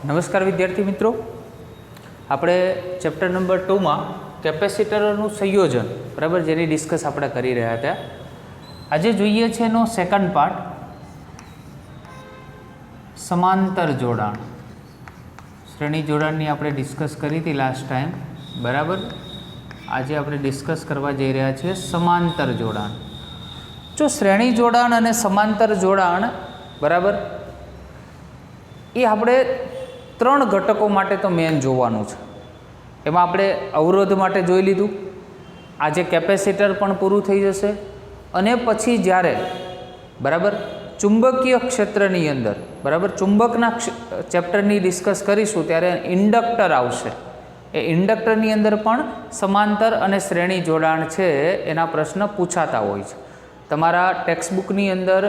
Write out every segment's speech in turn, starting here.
નમસ્કાર વિદ્યાર્થી મિત્રો, આપણે ચેપ્ટર નંબર 2 માં કેપેસિટરનું સંયોજન બરાબર જેની ડિસ્કસ આપણે કરી રહ્યા હતા. આજે જોઈએ છે એનો સેકન્ડ પાર્ટ, સમાંતર જોડાણ. શ્રેણી જોડાણની આપણે ડિસ્કસ કરી હતી લાસ્ટ ટાઈમ બરાબર. આજે આપણે ડિસ્કસ કરવા જઈ રહ્યા છીએ સમાંતર જોડાણ. જો શ્રેણી જોડાણ અને સમાંતર જોડાણ બરાબર એ આપણે ત્રણ ઘટકો માટે તો મેન જોવાનું છે. એમાં આપણે અવરોધ માટે જોઈ લીધું, આજે કેપેસિટર પણ પૂરું થઈ જશે, અને પછી જ્યારે બરાબર ચુંબકીય ક્ષેત્રની અંદર બરાબર ચુંબકના ચેપ્ટરની ડિસ્કસ કરીશું ત્યારે ઇન્ડક્ટર આવશે. એ ઇન્ડક્ટરની અંદર પણ સમાંતર અને શ્રેણી જોડાણ છે એના પ્રશ્ન પૂછાતા હોય છે. તમારા ટેક્સ્ટબુકની અંદર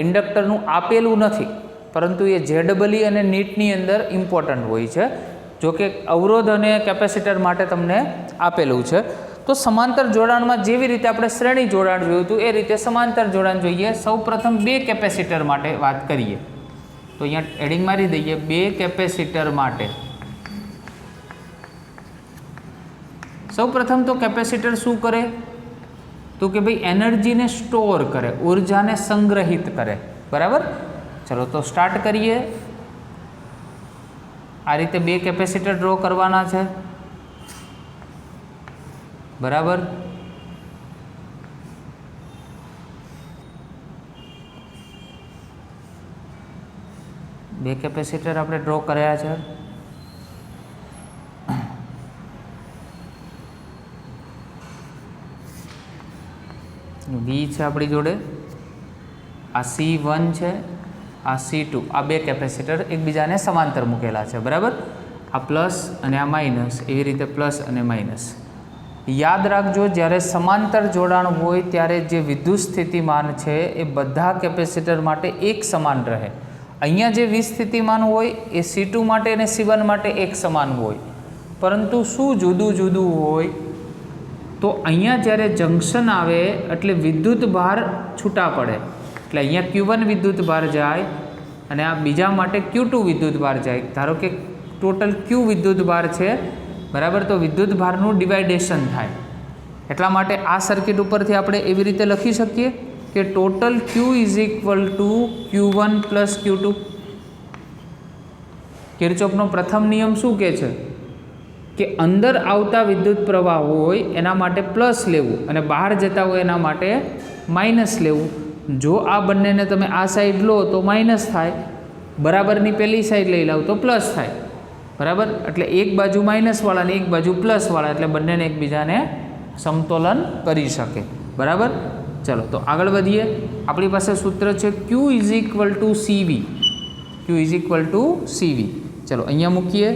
ઇન્ડક્ટરનું આપેલું નથી, પરંતુ એ જેડબલી અને નીટની અંદર ઇમ્પોર્ટન્ટ હોય છે. જો કે અવરોધ અને કેપેસિટર માટે તમને આપેલું છે. તો સમાંતર જોડાણમાં જેવી રીતે આપણે શ્રેણી જોડાણ જોયું હતું એ રીતે સમાંતર જોડાણ જોઈએ. સૌપ્રથમ બે કેપેસિટર માટે વાત કરીએ તો અહીંયા હેડિંગ મારી દઈએ, બે કેપેસિટર માટે. સૌપ્રથમ તો કેપેસિટર શું કરે તો કે ભાઈ એનર્જીને સ્ટોર કરે, ઉર્જાને સંગ્રહિત કરે બરાબર. ચલો તો સ્ટાર્ટ કરીએ. આ રીતે બે કેપેસિટર ડ્રો કરવાના છે બરાબર. બે કેપેસિટર આપણે ડ્રો કર્યા છે. વી છે આપણી જોડે, આ C1 છે, આ C2. આ બે કેપેસિટર એકબીજાને સમાંતર મૂકેલા છે બરાબર. આ પ્લસ અને આ માઇનસ, એવી રીતે પ્લસ અને માઇનસ. યાદ રાખજો, જ્યારે સમાંતર જોડાણ હોય ત્યારે જે વિદ્યુત સ્થિતિમાન છે એ બધા કેપેસિટર માટે એક સમાન રહે. અહીંયા જે વિદ્યુત સ્થિતિમાન હોય એ C2 માટે અને C1 માટે એક સમાન હોય, પરંતુ શું જુદું જુદું હોય તો અહીંયા જ્યારે જંક્શન આવે એટલે વિદ્યુત ભાર છૂટા પડે. એટલે અહીંયા Q1 વિદ્યુત ભાર જાય અને આ બીજા માટે Q2 વિદ્યુત ભાર જાય. ધારો કે ટોટલ Q વિદ્યુત ભાર છે બરાબર, તો વિદ્યુત ભારનું ડિવાઇડેશન થાય. એટલા માટે આ સર્કિટ ઉપરથી આપણે એવી રીતે લખી શકીએ કે total Q is equal two Q1 plus Q2. કિર્ચોફનો પ્રથમ નિયમ શું કહે છે કે અંદર આવતા વિદ્યુત પ્રવાહ હોય એના માટે પ્લસ લેવું અને બહાર જતા હોય એના માટે માઇનસ લેવું. જો આ બંનેને તમે આ સાઈડ લો તો માઇનસ થાય, બરાબરની પહેલી સાઈડ લઈ લાવ તો પ્લસ થાય બરાબર. એટલે એક બાજુ માઇનસવાળા અને એક બાજુ પ્લસવાળા, એટલે બંનેને એકબીજાને સમતોલન કરી શકે બરાબર. ચલો તો આગળ વધીએ. આપણી પાસે સૂત્ર છે Q is equal two CV. Q is equal two CV. ચલો અહીંયા મૂકીએ.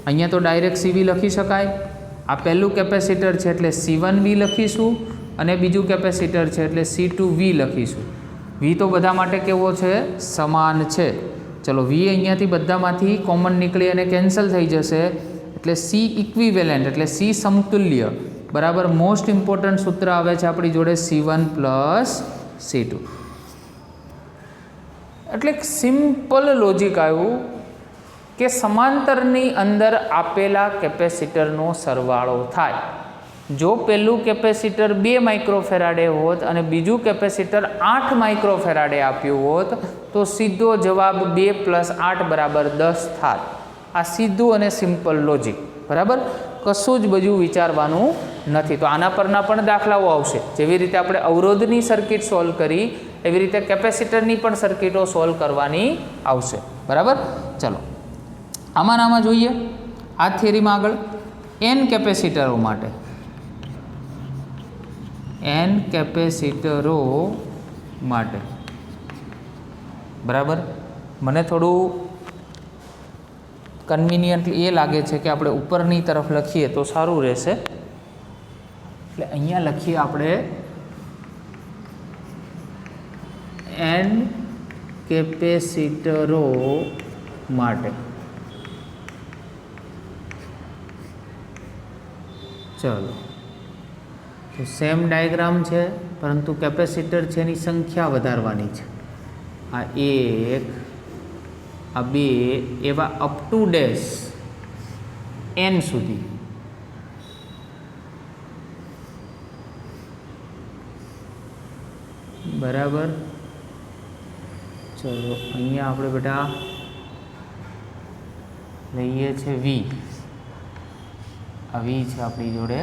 અહીંયા તો ડાયરેક્ટ CV લખી શકાય. આ પહેલું કેપેસિટર છે એટલે C1V લખીશું, અને બીજું કેપેસિટર છે એટલે C2V લખીશું. V તો બધા માટે કેવો છે? સમાન છે. ચલો V અહીંયાથી બધામાંથી કોમન નીકળી અને કેન્સલ થઈ જશે, એટલે C ઇક્વિવેલન્ટ એટલે C સમતુલ્ય બરાબર. મોસ્ટ ઇમ્પોર્ટન્ટ સૂત્ર આવે છે આપણી જોડે C1 પ્લસ C2. એટલે સિમ્પલ લોજિક આવ્યું કે સમાંતરની અંદર આપેલા કેપેસિટરનો સરવાળો થાય. જો પહેલું કેપેસિટર 2 માઇક્રોફેરાડે હોત અને બીજું કેપેસિટર 8 માઇક્રોફેરાડે આપ્યું હોત તો સીધો જવાબ 2 + 8 = 10 થાત. આ સીધું અને સિમ્પલ લોજિક બરાબર. કશું જ બધું વિચારવાનું નથી. તો આના પરના પણ દાખલાઓ આવશે. જેવી રીતે આપણે અવરોધની સર્કિટ સોલ્વ કરી એવી રીતે કેપેસિટરની પણ સર્કિટો સોલ્વ કરવાની આવશે બરાબર. ચલો આમાં જોઈએ આ થિયરીમાં આગળ n કેપેસિટરો માટે. n કેપેસિટરો માટે બરાબર. મને થોડું કન્વિનિયન્ટલી એ લાગે છે કે આપણે ઉપરની તરફ લખીએ તો સારું રહેશે. એટલે અહીંયા લખીએ આપણે n કેપેસિટરો માટે. ચલો તો સેમ ડાયાગ્રામ છે, પરંતુ કેપેસિટર છે એની સંખ્યા વધારવાની છે. આ 1 આ બે એવા અપ ટુ ડેશ એન સુધી બરાબર. ચલો અહીંયા આપણે બેટા લઈએ છે વી. આ વી છે આપણી જોડે.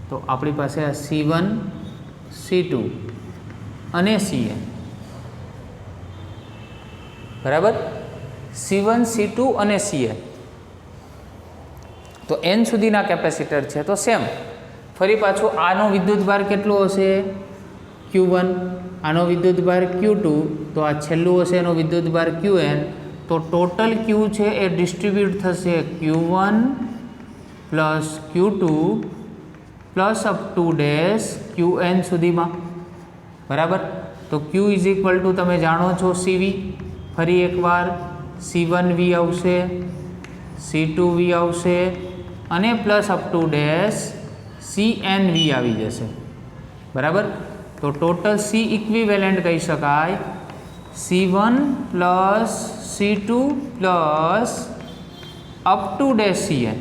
તો આપણી પાસે આ C1 C2 અને Cn બરાબર. C1 C2 અને Cn તો n સુધીના કેપેસિટર છે. તો સેમ ફરી પાછું આનો વિદ્યુતભાર કેટલો હશે Q1, આનો વિદ્યુતભાર Q2, તો આ છેલ્લું હશે એનો વિદ્યુતભાર Qn. તો ટોટલ Q છે એ ડિસ્ટ્રીબ્યુટ થશે Q1 plus Q2 plus up to dash Qn સુધીમાં બરાબર. તો Q ઇઝ ઇક્વલ ટુ તમે જાણો છો CV. ફરી એકવાર C1V આવશે, C2V આવશે અને plus up to dash CNV આવી જશે બરાબર. તો ટોટલ C ઇક્વિવેલન્ટ કહી શકાય C1 plus C2 plus up to dash Cn.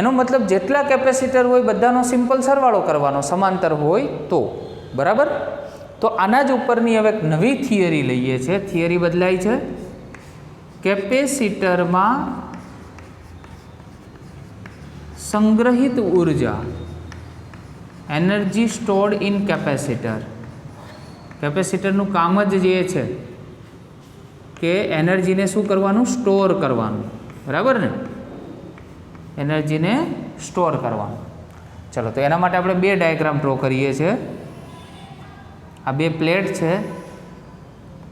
એનો મતલબ જેટલા કેપેસિટર હોય બધાનો સિમ્પલ સરવાળો કરવાનો સમાંતર હોય તો બરાબર. તો આના જ ઉપરની હવે એક નવી થિયરી લઈએ છીએ. થિયરી બદલાઈ છે. કેપેસિટરમાં સંગ્રહિત ઉર્જા એનર્જી સ્ટોર્ડ ઇન કેપેસિટર. કેપેસિટરનું કામ જ જે છે કે એનર્જીને શું કરવાનું સ્ટોર કરવાનું બરાબર ને. એનર્જીને સ્ટોર કરવાનું. ચલો તો એના માટે આપણે બે ડાયાગ્રામ ડ્રો કરીએ છીએ. આ બે પ્લેટ છે.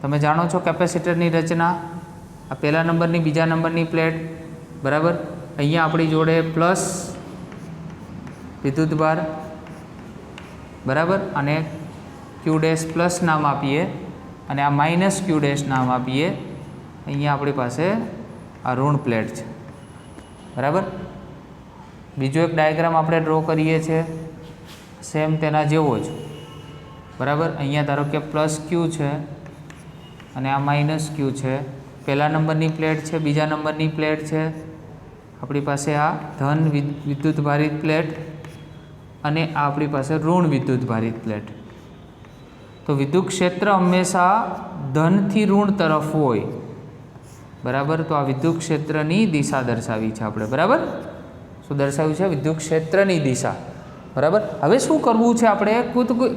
તમે જાણો છો કેપેસિટરની રચના. આ પહેલા નંબરની બીજા નંબરની પ્લેટ બરાબર. અહીંયા આપણી જોડે પ્લસ વિદ્યુતભાર બરાબર અને ક્યુ ડેશ પ્લસ નામ આપીએ અને આ માઇનસ ક્યુ ડેશ નામ આપીએ. અહીંયા આપણી પાસે આ ઋણ પ્લેટ છે બરાબર. બીજો એક ડાયાગ્રામ આપણે ડ્રો કરીએ છીએ સેમ તેના જેવો જ બરાબર. અહીંયા ધારો કે પ્લસ ક્યુ છે અને આ માઇનસ ક્યુ છે. પહેલા નંબરની પ્લેટ છે, બીજા નંબરની પ્લેટ છે. આપણી પાસે આ ધન વિદ્યુતભારિત પ્લેટ અને આ આપણી પાસે ઋણ વિદ્યુતભારિત પ્લેટ. તો વિદ્યુત ક્ષેત્ર હંમેશા ધનથી ઋણ તરફ હોય બરાબર. તો આ વિદ્યુત ક્ષેત્રની દિશા દર્શાવી છે આપણે બરાબર. શું દર્શાવ્યું છે? વિદ્યુત ક્ષેત્રની દિશા બરાબર. હવે શું કરવું છે આપણે?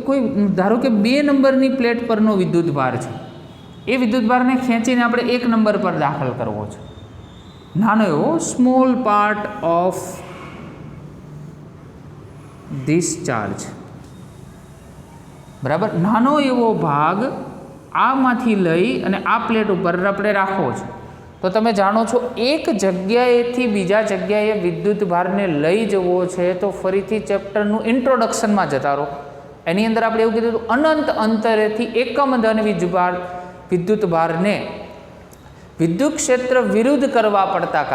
કોઈ ધારો કે 2 નંબરની પ્લેટ પરનો વિદ્યુતભાર છે. એ વિદ્યુતભારને ખેંચીને આપણે 1 નંબર પર દાખલ કરવો છે. નાનો એવો small part of this charge બરાબર. નાનો એવો ભાગ આમાંથી લઈ અને આ પ્લેટ ઉપર આપણે રાખવો છે. તો તમે જાણો છો એક જગ્યાએથી બીજા જગ્યાએ વિદ્યુતભારને લઈ જવો છે. તો ફરીથી ચેપ્ટરનું ઇન્ટ્રોડક્શનમાં જતા રહો. એની અંદર આપણે એવું કીધું હતું અનંત અંતરેથી એકમ ધન વિદ્યુતભારને વિદ્યુત ક્ષેત્ર વિરુદ્ધ કરવા પડતા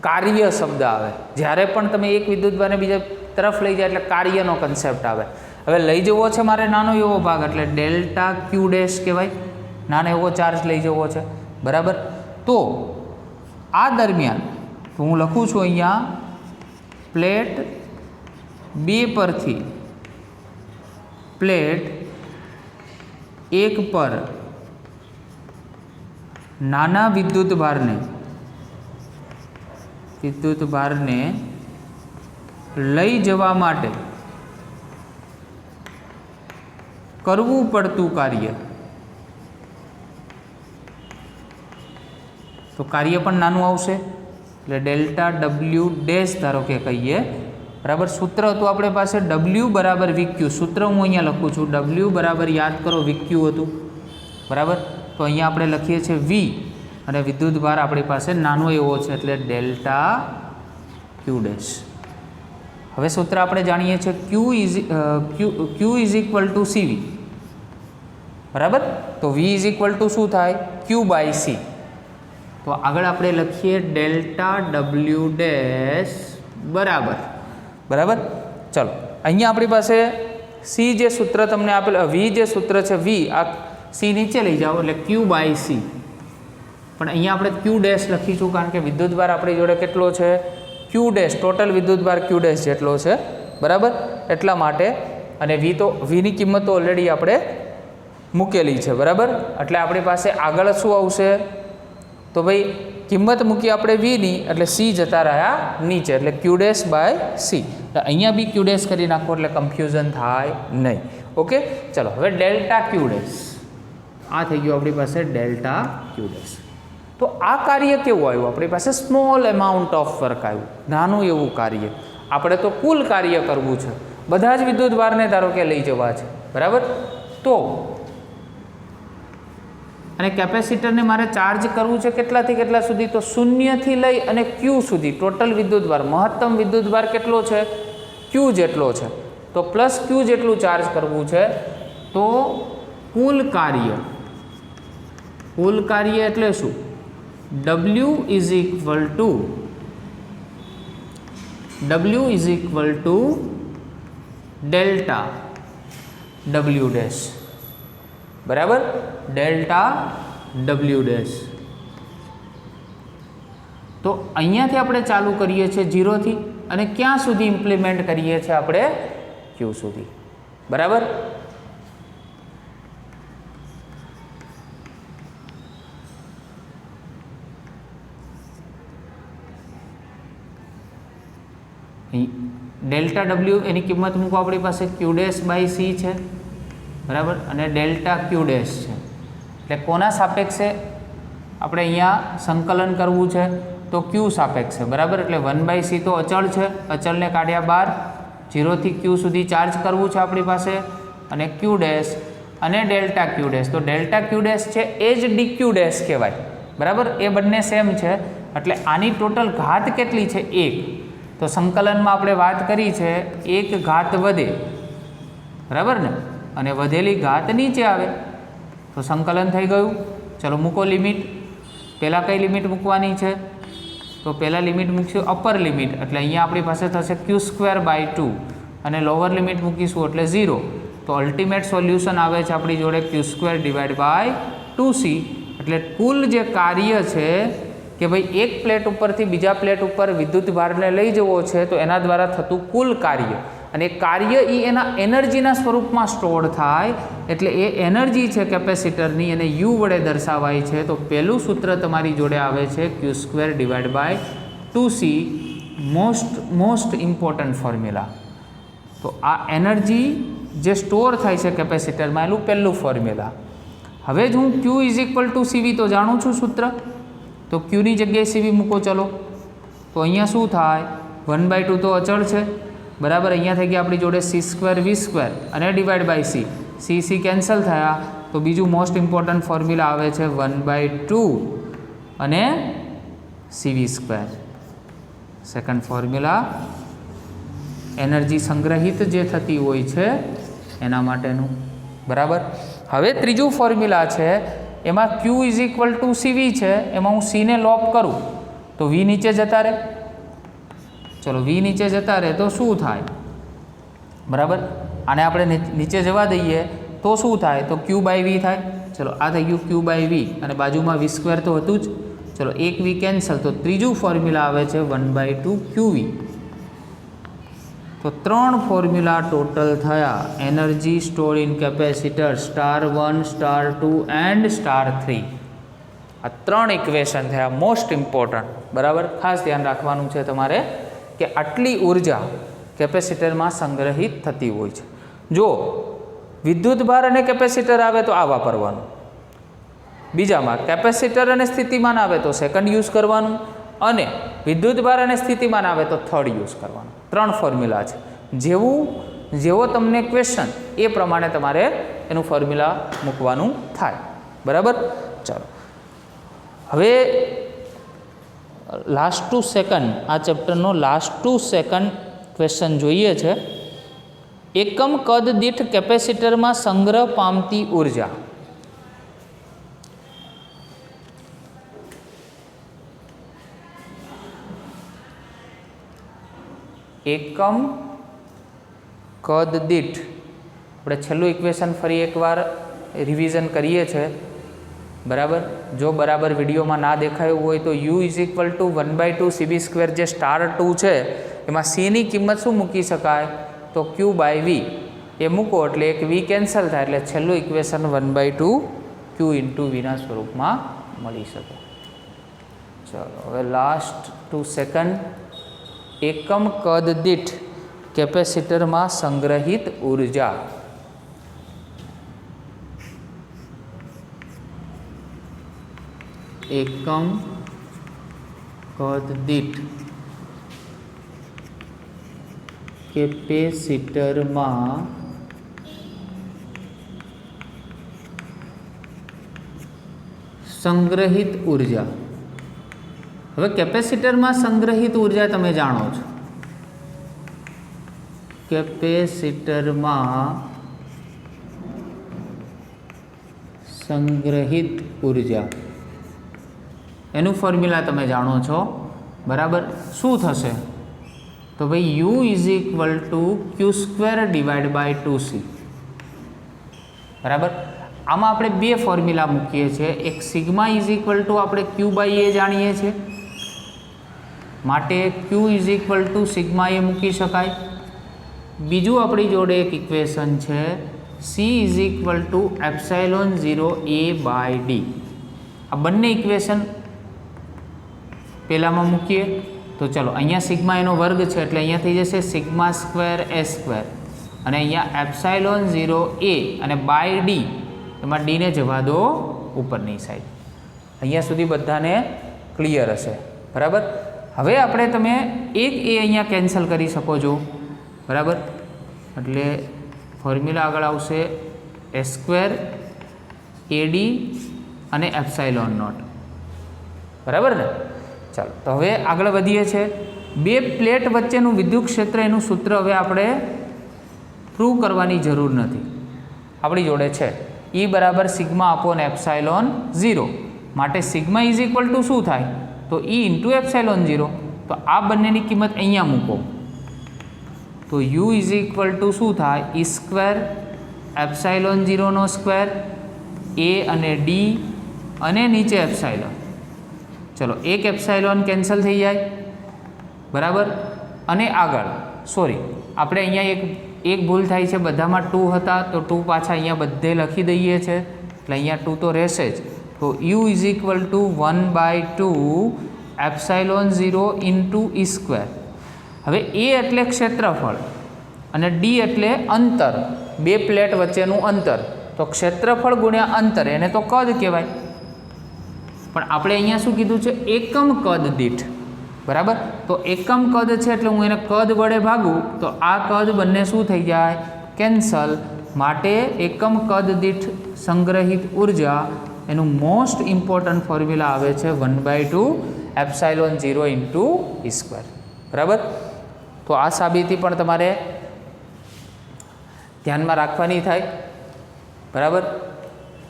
કાર્ય શબ્દ આવે. જ્યારે પણ તમે એક વિદ્યુતભારને બીજા તરફ લઈ જાય એટલે કાર્યનો કન્સેપ્ટ આવે. હવે લઈ જવો છે મારે નાનો એવો ભાગ એટલે ડેલ્ટા ક્યુ ડેશ કહેવાય. નાનો એવો ચાર્જ લઈ જવો છે બરાબર. તો આ દરમિયાન તો હું લખું છું અહીંયા પ્લેટ 2 પરથી પ્લેટ 1 પર નાના વિદ્યુતભારને લઈ જવા માટે કરવું પડતું કાર્ય. તો કાર્ય પણ નાનું આવશે એટલે ડેલ્ટા ડબલ્યુ ડેશ ધારો કે કહીએ બરાબર. સૂત્ર હતું આપણી પાસે ડબલ્યુ બરાબર વીક્યુ. સૂત્ર હું અહીંયા લખું છું. ડબલ્યુ બરાબર યાદ કરો વીક્યુ હતું બરાબર. તો અહીંયા આપણે લખીએ છીએ વી અને વિદ્યુતભાર આપણી પાસે નાનો એવો છે એટલે ડેલ્ટા ક્યુ ડેશ. હવે સૂત્ર આપણે જાણીએ છીએ ક્યુ ઇઝ ઇક્વલ ટુ સીવી બરાબર. તો વી ઇઝ ઇક્વલ ટુ શું થાય? ક્યુ બાય સી. તો આગળ આપણે લખીએ ડેલ્ટા ડબલ્યુ ડેશ બરાબર. चलो अहींया अपनी पास सी जे सूत्र तमने आपेल वी जे सूत्र है वी आ सी नीचे लई जाओ एटले क्यू बाय सी पण अहींया आपणे क्यू डैश लखीशुं कारण के विद्युतभार आपणी जोड़े केटलो छे क्यू डैश टोटल विद्युतभार क्यू डैश जेटलो छे बराबर एटला माटे अने वी तो वी नी किंमत तो ऑलरेडी आपणे मूकेली छे बराबर एटले आपणी पासे आगळ शुं आवशे तो भाई किंमत मूकी आपणे वी नी एटले सी जता रह्या नीचे एटले क्यू डैश बाय सी अहींया बी क्यू डैश करी नाखो एटले कन्फ्यूजन थाय नहीं। ओके चलो हवे डेल्टा क्यू डैश आ थई गयो आपणी पासे डेल्टा क्यू डैश। तो आ कार्य केवुं आव्युं आपणी पासे स्मॉल एमाउंट ऑफ वर्क आव्युं नानुं एवुं कार्य आपणे तो कुल कार्य करवुं छे बधा ज विद्युतभारने धारो के लई जवा छे बराबर तो અને કેપેસિટરને મારે ચાર્જ કરવું છે કેટલાથી કેટલા સુધી તો 0 થી લઈ અને Q સુધી ટોટલ વિદ્યુતભાર મહત્તમ વિદ્યુતભાર કેટલો છે Q જેટલો છે તો પ્લસ Q જેટલું ચાર્જ કરવું છે તો કુલ કાર્ય એટલે શું W is equal to delta W dash बराबर डेल्टा W डैश। तो अहींयाथी आपणे चालू करीए छे 0 थी अने क्यां सुधी इम्प्लिमेंट करीए छे आपणे Q सुधी बराबर। डेल्टा W एनी किंमत मूको आपणी पासे Q डैश बाय C छे बराबर अने डेल्टा क्यू डैश है एटले कोना सापेक्षे आपणे अहींया संकलन करवुं छे तो क्यू सापेक्षे बराबर एटले 1/c तो अचल है अचल ने काढ्या बार 0 थी क्यू सुधी चार्ज करवुं छे आपणी पासे अने क्यू डैश अने डेल्टा क्यू डैश तो डेल्टा क्यू डैश है ए ज डी क्यू डैश कहेवाय बराबर ए बंने सेम है एटले आनी टोटल घात केटली छे 1 तो संकलन में आपणे वात करी छे 1 घात वधे बराबर ने અને વધેલી ઘાત નીચે આવે તો સંકલન થઈ ગયું। ચલો મૂકો લિમિટ પહેલાં કઈ લિમિટ મૂકવાની છે તો પહેલાં લિમિટ મૂકશું અપર લિમિટ એટલે અહીંયા આપણી પાસે થશે Q²/2 અને લોઅર લિમિટ મૂકીશું એટલે 0 તો અલ્ટિમેટ સોલ્યુશન આવે છે આપણી જોડે Q²/2C એટલે કુલ જે કાર્ય છે કે ભાઈ એક પ્લેટ ઉપરથી બીજા પ્લેટ ઉપર વિદ્યુત ભારને લઈ જવો છે તો એના દ્વારા થતું કુલ કાર્ય અને કાર્ય એ એના એનર્જીના સ્વરૂપમાં સ્ટોર થાય એટલે એ એનર્જી છે કેપેસિટરની એને યુ વડે દર્શાવાય છે તો પહેલું સૂત્ર તમારી જોડે આવે છે Q²/2C મોસ્ટ ઇમ્પોર્ટન્ટ ફોર્મ્યુલા। તો આ એનર્જી જે સ્ટોર થાય છે કેપેસિટરમાં એનું પહેલું ફોર્મ્યુલા। હવે જ હું Q = CV તો જાણું છું સૂત્ર તો Qની જગ્યાએ CV મૂકો ચલો તો અહીંયા શું થાય 1/2 તો અચળ છે बराबर अहींया थई गया अपनी जोड़े C²V² अने divide by C C cancel थया तो बीजू मोस्ट इम्पोर्टंट फॉर्म्युला आवे छे 1/2 अने CV²। सेकंड फॉर्म्युला एनर्जी संग्रहित जे थती होय छे एना माटेनुं बराबर। हवे त्रीजू फॉर्म्युला छे एमां Q = CV छे एमां हूँ C ने लॉप करूँ तो V नीचे जता रहे चलो V नीचे जता रहे तो शू थाय बराबर आने आपणे नीचे जवा दईए तो शू थाय तो Q/V थाय। चलो आ थई गयुं Q/V अने बाजुमां V² तो हतुं ज चलो एक V कैंसल तो त्रीजू फॉर्म्युला आवे छे 1/2 QV। तो 3 फॉर्म्युला टोटल थया energy store in capacitor *1 *2 and *3 आ 3 इक्वेशन थया मोस्ट इम्पोर्टंट बराबर। खास ध्यान राखवानुं छे तमारे कि आटली ऊर्जा केपेसिटर में संग्रहित थती होय छे। जो विद्युतभार अने केपेसिटर आवे तो आ वापरवानुं बीजामां केपेसिटर अने स्थितिमान आवे तो सेकंड यूज करवानुं अने विद्युतभार अने स्थितिमान आवे तो थर्ड यूज करवानुं। 3 फॉर्म्युला छे जेवो तमने क्वेश्चन ए प्रमाणे तमारे एनुं फॉर्म्युला मूकवानुं थाय बराबर। चलो हवे लास्ट टू सेकंड आ चेप्टरनो लास्ट टू सेकंड क्वेश्चन जोईए छे। एकम कद दीठ केपेसिटर में संग्रह पामती ऊर्जा एकम કદ દીઠ, આપણે છેલ્લું ઇક્વેશન ફરી એકવાર રિવિઝન કરીએ છીએ, બરાબર. જો બરાબર વિડીયોમાં ના દેખાયું હોય તો u is equal two 1/2 CB² જે સ્ટાર 2 છે એમાં c ની કિંમત શું મૂકી શકાય, તો q/v એ મૂકો એટલે એક v કેન્સલ થાય, એટલે છેલ્લું ઇક્વેશન 1/2 q ઇન્ટુ વીના સ્વરૂપમાં મળી શકે. ચલો હવે લાસ્ટ 2 સેકન્ડ. એકમ કદ દીઠ કેપેસિટરમાં સંગ્રહિત ઉર્જા. એકમ કદ દીઠ કેપેસિટરમાં સંગ્રહિત ઉર્જા. હવે કેપેસિટરમાં સંગ્રહિત ઉર્જા તમે જાણો છો, કેપેસિટરમાં સંગ્રહિત ઉર્જા એનું ફોર્મ્યુલા તમે જાણો છો, બરાબર. શું થશે તો ભાઈ u is equal to q² divide by 2c, બરાબર. આમાં આપણે બે ફોર્મ્યુલા મૂકીએ છીએ. એક સિગ્મા ઇઝ ઇક્વલ ટુ આપણે q/a જાણીએ છીએ, માટે q is equal to sigma A મૂકી શકાય. બીજું આપણી જોડે એક ઇક્વેશન છે c is equal to epsilon 0a/d. આ બંને ઇક્વેશન પહેલામાં મૂકીએ તો ચલો, અહીંયા સિગ્મા એનો વર્ગ છે એટલે અહીંયા થઈ જશે σ²a², અને અહીંયા એપ્સાઇલોન 0a અને બાય ડી, એમાં ડીને જવા દો ઉપરની સાઈડ. અહીંયા સુધી બધાને ક્લિયર હશે, બરાબર. હવે આપણે તમે એક એ અહીંયા કેન્સલ કરી શકો છો, બરાબર. એટલે ફોર્મ્યુલા આગળ આવશે a² AD અને એપ્સાઇલોન નોટ, બરાબર ને. ચાલો તો હવે આગળ વધીએ છીએ. બે પ્લેટ વચ્ચેનું વિદ્યુત ક્ષેત્ર એનું સૂત્ર હવે આપણે પ્રૂવ કરવાની જરૂર નથી, આપણી જોડે છે. E બરાબર સિગ્મા અપોન એપ્સાઇલોન 0, માટે સિગ્મા ઇઝ ઇક્વલ ટુ શું થાય તો E ઇન્ટુ એપ્સાઇલોન 0. તો આ બંનેની કિંમત અહીંયા મૂકો તો u ઇઝ ઇક્વલ ટુ શું થાય, E² એપ્સાઇલોન 0નો સ્ક્વેર, a અને d અને નીચે એપ્સાઇલોન. ચલો એક એપ્સાઇલોન કેન્સલ થઈ જાય, બરાબર. અને આગળ સોરી આપણે અહીંયા એક ભૂલ થાય છે, બધામાં 2 હતા તો 2 પાછા અહીંયા બધે લખી દઈએ છે, એટલે અહીંયા 2 તો રહેશે જ. તો u is equal two 1/2 epsilon 0 into E². હવે a એટલે ક્ષેત્રફળ અને d એટલે અંતર, બે પ્લેટ વચ્ચેનું અંતર. તો ક્ષેત્રફળ ગુણ્યા અંતર એને તો કદ કહેવાય, પણ આપણે અહીંયા શું કીધું છે, એકમ કદ દીઠ, બરાબર. તો એકમ કદ છે એટલે હું એને કદ વડે ભાગું તો આ કદ બંને શું થઈ જાય, કેન્સલ. માટે એકમ કદ દીઠ સંગ્રહિત ઉર્જા એનું મોસ્ટ ઇમ્પોર્ટન્ટ ફોર્મ્યુલા આવે છે 1/2 એપ્સાઇલોન 0 ઇન્ટુ E², બરાબર. તો આ સાબિતી પણ તમારે ધ્યાનમાં રાખવાની થાય, બરાબર.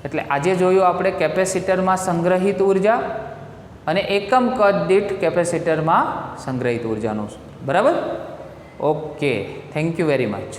એટલે આજે જોયું આપણે કેપેસિટરમાં સંગ્રહિત ઉર્જા અને એકમ કદ દીઠ કેપેસિટરમાં સંગ્રહિત ઉર્જાનું, બરાબર. Okay, thank you very much.